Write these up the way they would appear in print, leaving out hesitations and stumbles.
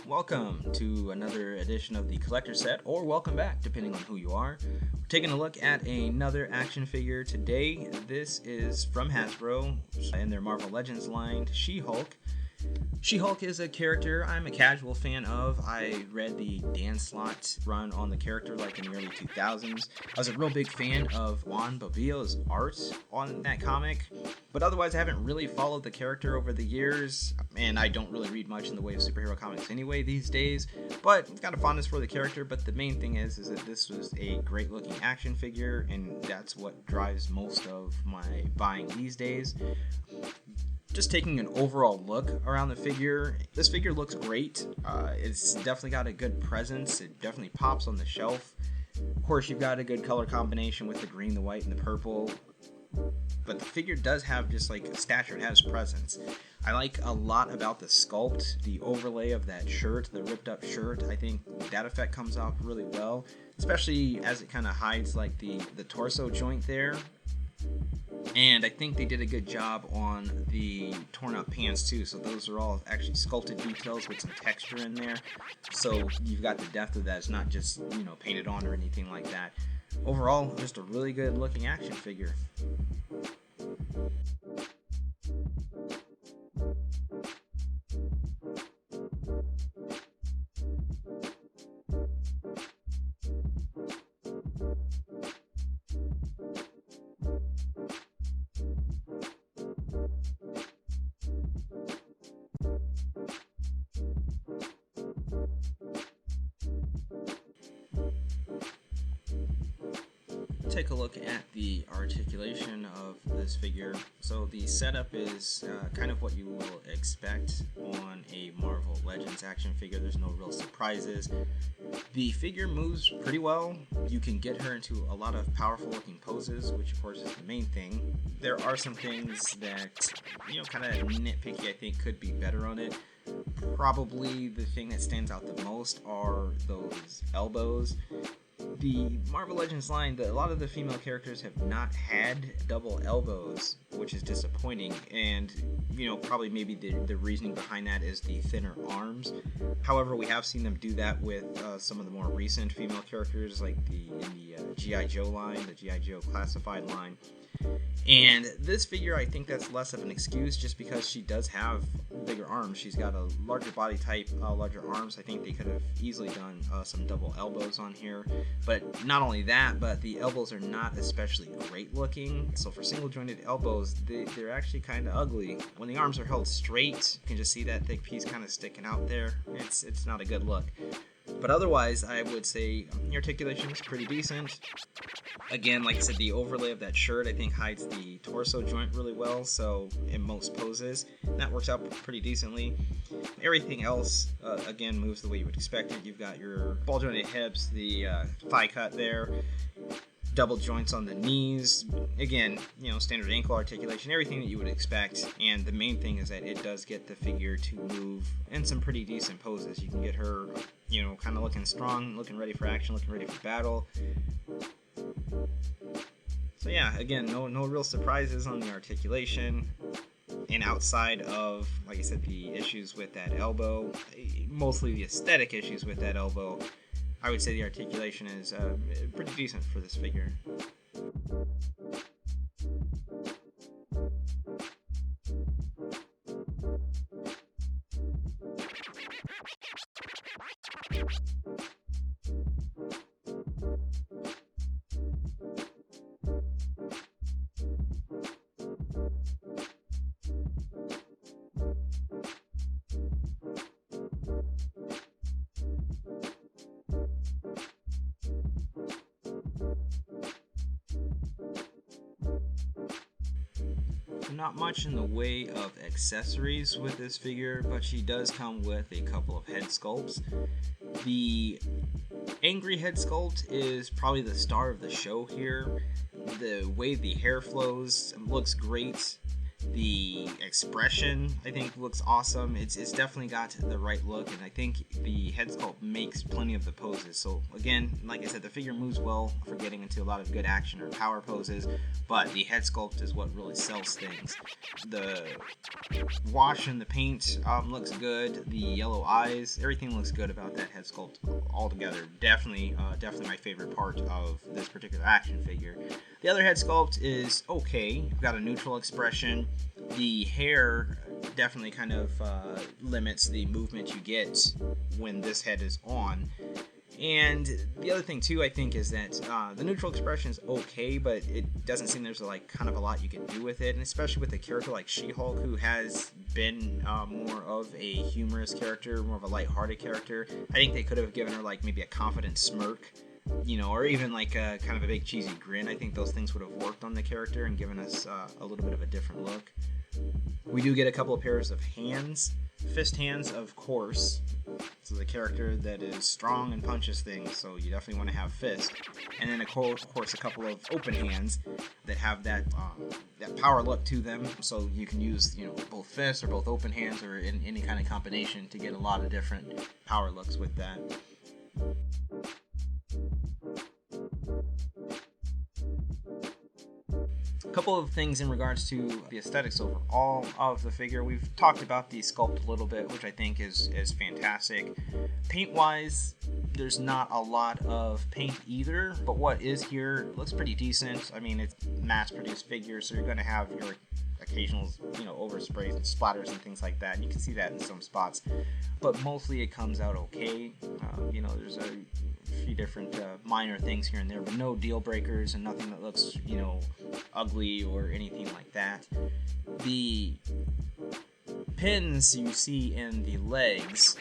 Welcome to another edition of the Collector Set, or welcome back, depending on who you are. We're taking a look at another action figure today. This is from Hasbro in their Marvel Legends line, She-Hulk. She-Hulk is a character I'm a casual fan of. I read the Dan Slott run on the character like in the early 2000s. I was a real big fan of Juan Bobillo's art on that comic, but otherwise I haven't really followed the character over the years, and I don't really read much in the way of superhero comics anyway these days, but I've got a fondness for the character. But the main thing is that this was a great looking action figure, and that's what drives most of my buying these days. Just taking an overall look around the figure, this figure looks great. It's definitely got a good presence. It definitely pops on the shelf. Of course, you've got a good color combination with the green, the white, and the purple. But the figure does have just like a stature. It has presence. I like a lot about the sculpt, the overlay of that shirt, the ripped up shirt. I think that effect comes off really well, especially as it kind of hides like the torso joint there. And I think they did a good job on the torn up pants too, so those are all actually sculpted details with some texture in there, so you've got the depth of that. It's not just, painted on or anything like that. Overall, just a really good looking action figure. Take a look at the articulation of this figure. So the setup is kind of what you will expect on a Marvel Legends action figure. There's no real surprises. The figure moves pretty well. You can get her into a lot of powerful looking poses, which of course is the main thing. There are some things that, kind of nitpicky I think could be better on it. Probably the thing that stands out the most are those elbows. The Marvel Legends line, a lot of the female characters have not had double elbows, which is disappointing, and probably maybe the reasoning behind that is the thinner arms. However, we have seen them do that with some of the more recent female characters, like in the G.I. Joe line, the G.I. Joe classified line. And this figure, I think that's less of an excuse, just because she does have bigger arms. She's got a larger body type, larger arms. I think they could have easily done some double elbows on here. But not only that, but the elbows are not especially great looking. So for single jointed elbows, they're actually kind of ugly. When the arms are held straight, you can just see that thick piece kind of sticking out there. It's not a good look. But otherwise, I would say the articulation is pretty decent. Again, like I said, the overlay of that shirt I think hides the torso joint really well, so in most poses, that works out pretty decently. Everything else, again, moves the way you would expect it. You've got your ball jointed hips, the thigh cut there, double joints on the knees. Again, standard ankle articulation, everything that you would expect. And the main thing is that it does get the figure to move in some pretty decent poses. You can get her, kind of looking strong, looking ready for action, looking ready for battle. So yeah, again, no real surprises on the articulation. And outside of, like I said, the issues with that elbow, mostly the aesthetic issues with that elbow, I would say the articulation is pretty decent for this figure. Not much in the way of accessories with this figure, but she does come with a couple of head sculpts. The angry head sculpt is probably the star of the show here. The way the hair flows looks great. The expression, I think, looks awesome. It's definitely got the right look, and I think the head sculpt makes plenty of the poses. So again, like I said, the figure moves well for getting into a lot of good action or power poses, but the head sculpt is what really sells things. The wash and the paint looks good. The yellow eyes, everything looks good about that head sculpt altogether. Definitely my favorite part of this particular action figure. The other head sculpt is okay. You've got a neutral expression. The hair definitely kind of limits the movement you get when this head is on. And the other thing too, I think, is that the neutral expression is okay, but it doesn't seem there's like kind of a lot you can do with it, and especially with a character like She-Hulk, who has been more of a humorous character, more of a lighthearted character. I think they could have given her like maybe a confident smirk, you know, or even like a kind of a big cheesy grin. I think those things would have worked on the character and given us a little bit of a different look. We do get a couple of pairs of hands, fist hands, of course. So the character that is strong and punches things, so you definitely want to have fist. And then of course a couple of open hands that have that power look to them, so you can use, you know, both fists or both open hands or in any kind of combination to get a lot of different power looks with that. A couple of things in regards to the aesthetics overall of the figure. We've talked about the sculpt a little bit, which I think is fantastic. Paint wise, there's not a lot of paint either, but what is here looks pretty decent. I mean, it's mass produced figure, so you're going to have your occasional, you know, oversprays and splatters and things like that, and you can see that in some spots, but mostly it comes out okay. You know, there's a few different minor things here and there, but no deal breakers and nothing that looks, you know, ugly or anything like that. The pins you see in the legs,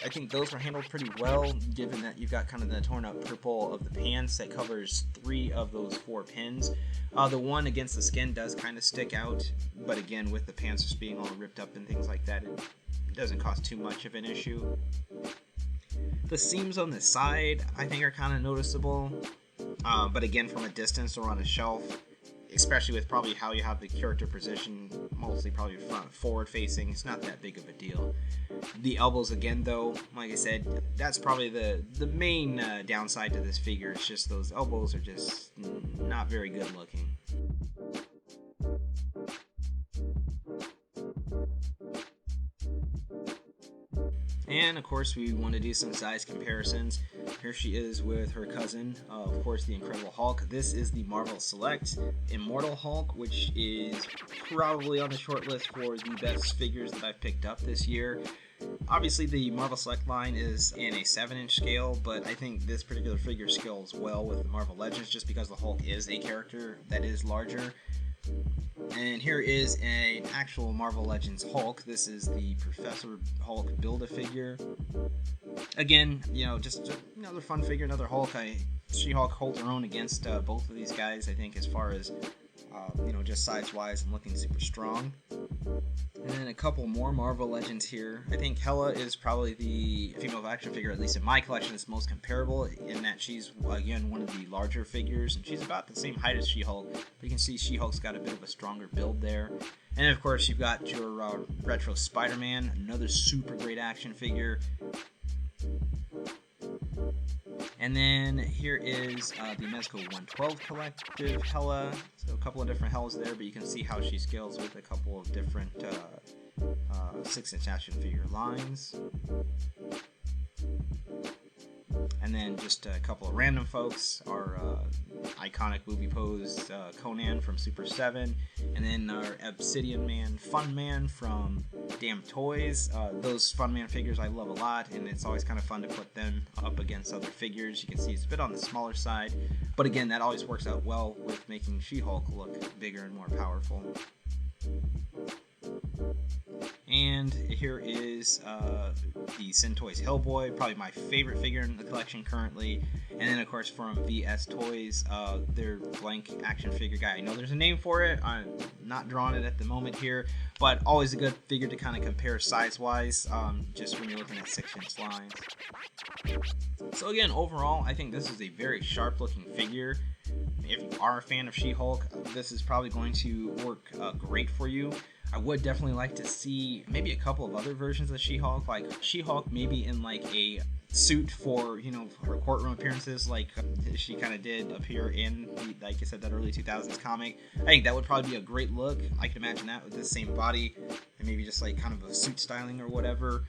I think those were handled pretty well, given that you've got kind of the torn up purple of the pants that covers 3 of those 4 pins. The one against the skin does kind of stick out, but again, with the pants just being all ripped up and things like that, it doesn't cause too much of an issue. The seams on the side, I think, are kind of noticeable, but again, from a distance or on a shelf, especially with probably how you have the character position, mostly probably forward facing, it's not that big of a deal. The elbows, again, though, like I said, that's probably the main downside to this figure. It's just those elbows are just not very good looking. And of course, we want to do some size comparisons. Here she is with her cousin, of course, the Incredible Hulk. This is the Marvel Select Immortal Hulk, which is probably on the short list for the best figures that I've picked up this year. Obviously, the Marvel Select line is in a 7-inch scale, but I think this particular figure scales well with the Marvel Legends just because the Hulk is a character that is larger. And here is an actual Marvel Legends Hulk. This is the Professor Hulk Build-A-Figure. Again, you know, just another fun figure, another Hulk. She-Hulk holds her own against both of these guys, I think, as far as, you know, just size-wise and looking super strong. And then a couple more Marvel Legends here. I think Hela is probably the female action figure, at least in my collection, that's most comparable in that she's, again, one of the larger figures, and she's about the same height as She-Hulk, but you can see She-Hulk's got a bit of a stronger build there. And of course, you've got your retro Spider-Man, another super great action figure. And then here is the Mezco 112 Collective Hela. So a couple of different Helas there, but you can see how she scales with a couple of different 6-inch action figure lines. And then just a couple of random folks, our iconic movie pose Conan from Super 7, and then our Obsidian Man Fun Man from Damn Toys. Those Fun Man figures I love a lot, and it's always kind of fun to put them up against other figures. You can see it's a bit on the smaller side, but again, that always works out well with making She-Hulk look bigger and more powerful. And here is the Sin Toys Hellboy, probably my favorite figure in the collection currently. And then, of course, from VS Toys, their blank action figure guy. I know there's a name for it. I'm not drawing it at the moment here, but always a good figure to kind of compare size-wise, just when you're looking at 6-inch lines. So again, overall, I think this is a very sharp-looking figure. If you are a fan of She-Hulk, this is probably going to work great for you. I would definitely like to see maybe a couple of other versions of She-Hulk, like She-Hulk maybe in like a suit for, you know, her courtroom appearances, like she kind of did appear in, like I said, that early 2000s comic. I think that would probably be a great look. I could imagine that with the same body and maybe just like kind of a suit styling or whatever.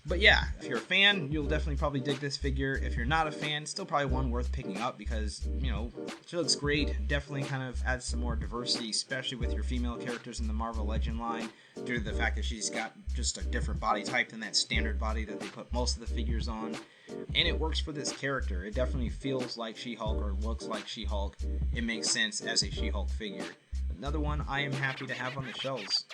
But yeah, if you're a fan, you'll definitely probably dig this figure. If you're not a fan, still probably one worth picking up because, you know, she looks great. Definitely kind of adds some more diversity, especially with your female characters in the Marvel Legend line, due to the fact that she's got just a different body type than that standard body that they put most of the figures on. And it works for this character. It definitely feels like She-Hulk or looks like She-Hulk. It makes sense as a She-Hulk figure. Another one I am happy to have on the shelves.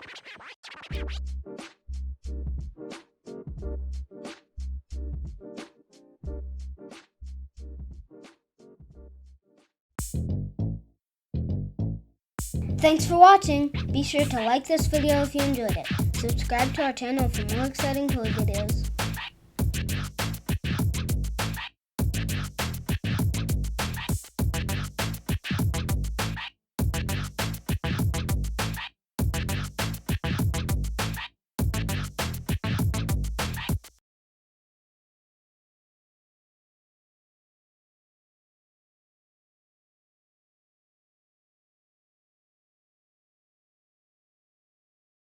Thanks for watching. Be sure to like this video if you enjoyed it. Subscribe to our channel for more exciting toy videos.